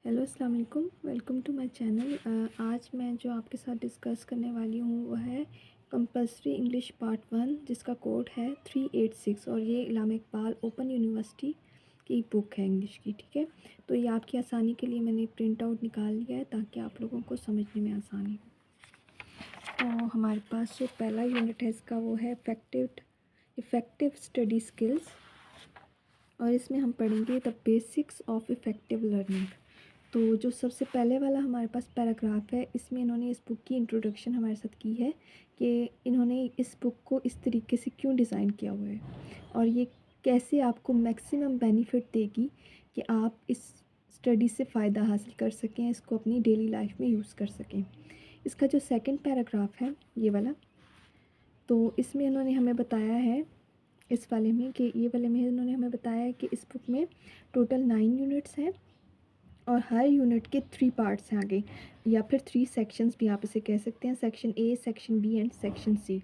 Hello अस्सलाम वालेकुम, welcome to my channel. आज मैं जो आपके साथ डिस्कस करने वाली हूँ वह है कंपलसरी इंग्लिश पार्ट 1, जिसका कोड है 386 और ये इलामा इकबाल ओपन यूनिवर्सिटी की बुक है इंग्लिश की। ठीक है, तो ये आपकी आसानी के लिए मैंने प्रिंट आउट निकाल लिया है ताकि आप लोगों को समझने में आसानी हो। तो हमारे पास जो पहला यूनिट है इसका वो है इफ़ेक्टिव स्टडी स्किल्स, और इसमें हम पढ़ेंगे the basics of effective learning. तो जो सबसे पहले वाला हमारे पास पैराग्राफ है, इसमें इन्होंने इस बुक की इंट्रोडक्शन हमारे साथ की है कि इन्होंने इस बुक को इस तरीके से क्यों डिज़ाइन किया हुआ है और ये कैसे आपको मैक्सिमम बेनिफिट देगी कि आप इस स्टडी से फ़ायदा हासिल कर सकें, इसको अपनी डेली लाइफ में यूज़ कर सकें। इसका जो सेकंड पैराग्राफ है ये वाला, तो इसमें इन्होंने हमें बताया है इस वाले में कि ये वाले में इन्होंने हमें बताया है कि इस बुक में टोटल 9 यूनिट्स हैं और हर यूनिट के 3 पार्ट्स हैं आगे, या फिर 3 सेक्शंस भी आप इसे कह सकते हैं, section A, section B and section C.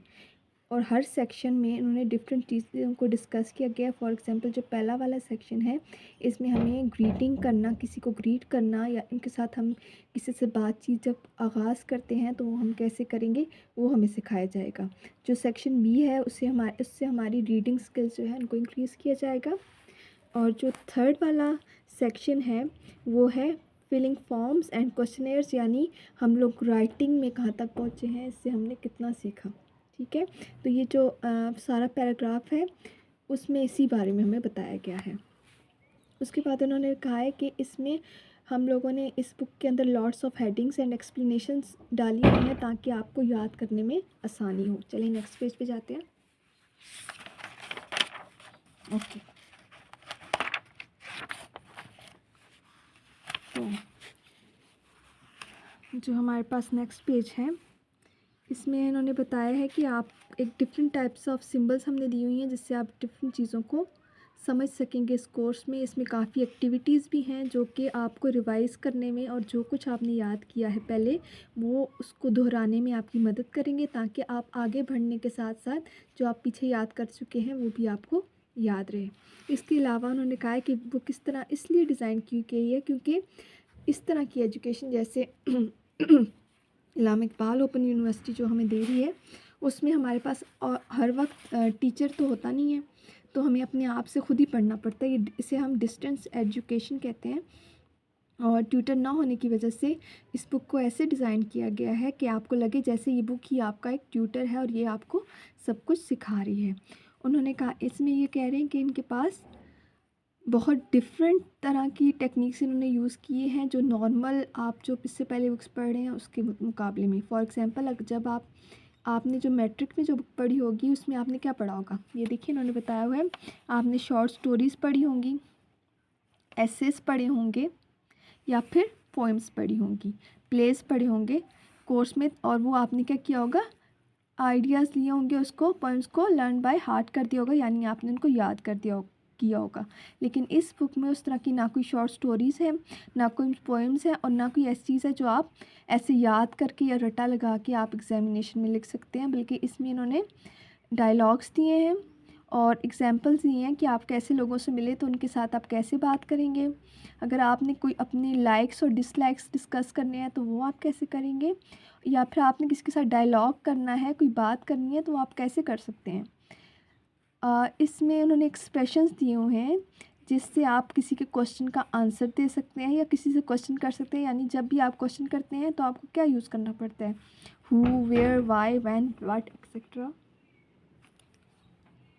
और हर सेक्शन में इन्होंने डिफरेंट चीज़ों को डिस्कस किया गया। फॉर एग्जांपल जो पहला वाला सेक्शन है, इसमें हमें ग्रीटिंग करना, किसी को ग्रीट करना या उनके साथ हम किसी से बातचीत जब आगाज़ करते हैं तो हम कैसे करेंगे वो हमें सिखाया जाएगा। जो सेक्शन बी है उससे हमारी रीडिंग स्किल्स जो है उनको इंक्रीज़ किया जाएगा। और जो थर्ड वाला सेक्शन है वो है फिलिंग फॉर्म्स एंड क्वेश्चनेयर्स, यानी हम लोग राइटिंग में कहाँ तक पहुँचे हैं, इससे हमने कितना सीखा। ठीक है, तो ये जो सारा पैराग्राफ है उसमें इसी बारे में हमें बताया गया है। उसके बाद उन्होंने कहा है कि इसमें हम लोगों ने इस बुक के अंदर lots of headings and explanations डाली हुई हैं ताकि आपको याद करने में आसानी हो। चलिए नेक्स्ट पेज पे जाते हैं। ओके, तो जो हमारे पास नेक्स्ट पेज है इसमें इन्होंने बताया है कि आप एक डिफरेंट टाइप्स ऑफ सिंबल्स हमने दी हुई हैं जिससे आप डिफरेंट चीज़ों को समझ सकेंगे इस कोर्स में। इसमें काफ़ी एक्टिविटीज़ भी हैं जो कि आपको रिवाइज़ करने में और जो कुछ आपने याद किया है पहले वो उसको दोहराने में आपकी मदद करेंगे ताकि आप आगे बढ़ने के साथ साथ जो आप पीछे याद कर चुके हैं वो भी आपको याद रहे। इसके अलावा उन्होंने कहा है कि बुक इस तरह इसलिए डिज़ाइन की गई है क्योंकि इस तरह की एजुकेशन जैसे इलामा इकबाल ओपन यूनिवर्सिटी जो हमें दे रही है उसमें हमारे पास हर वक्त टीचर तो होता नहीं है, तो हमें अपने आप से खुद ही पढ़ना पड़ता है। इसे हम डिस्टेंस एजुकेशन कहते हैं। और ट्यूटर ना होने की वजह से इस बुक को ऐसे डिज़ाइन किया गया है कि आपको लगे जैसे ये बुक ही आपका एक ट्यूटर है और ये आपको सब कुछ सिखा रही है। उन्होंने कहा इसमें ये कह रहे हैं कि इनके पास बहुत डिफरेंट तरह की टेक्निक्स इन्होंने यूज़ किए हैं जो नॉर्मल आप जो इससे पहले बुक्स पढ़ रहे हैं उसके मुकाबले में। फॉर एग्जांपल जब आपने जो मैट्रिक में जो बुक पढ़ी होगी उसमें आपने क्या पढ़ा होगा, ये देखिए इन्होंने बताया हुआ है। आपने शॉर्ट स्टोरीज़ पढ़ी होंगी, एसेस पढ़े होंगे या फिर पोएम्स पढ़ी होंगी, प्लेस पढ़े होंगे कोर्स में, और वो आपने क्या किया होगा, आइडियाज़ लिए होंगे, उसको पोएम्स को लर्न बाय हार्ट कर दिया होगा, यानी आपने उनको याद कर किया होगा। लेकिन इस बुक में उस तरह की ना कोई शॉर्ट स्टोरीज़ है, ना कोई पोएम्स है और ना कोई ऐसी चीज़ है जो आप ऐसे याद करके या रटा लगा के आप एग्जामिनेशन में लिख सकते हैं, बल्कि इसमें इन्होंने डायलॉग्स दिए हैं और एग्जाम्पल्स दिए हैं कि आप कैसे लोगों से मिले तो उनके साथ आप कैसे बात करेंगे। अगर आपने कोई अपने लाइक्स और डिसलाइक्स डिस्कस करने हैं तो वो आप कैसे करेंगे, या फिर आपने किसी के साथ डायलॉग करना है, कोई बात करनी है तो आप कैसे कर सकते हैं। इसमें उन्होंने एक्सप्रेशंस दिए हुए हैं जिससे आप किसी के क्वेश्चन का आंसर दे सकते हैं या किसी से क्वेश्चन कर सकते हैं। यानी जब भी आप क्वेश्चन करते हैं तो आपको क्या यूज़ करना पड़ता है, who, where, why, when, what etcetera.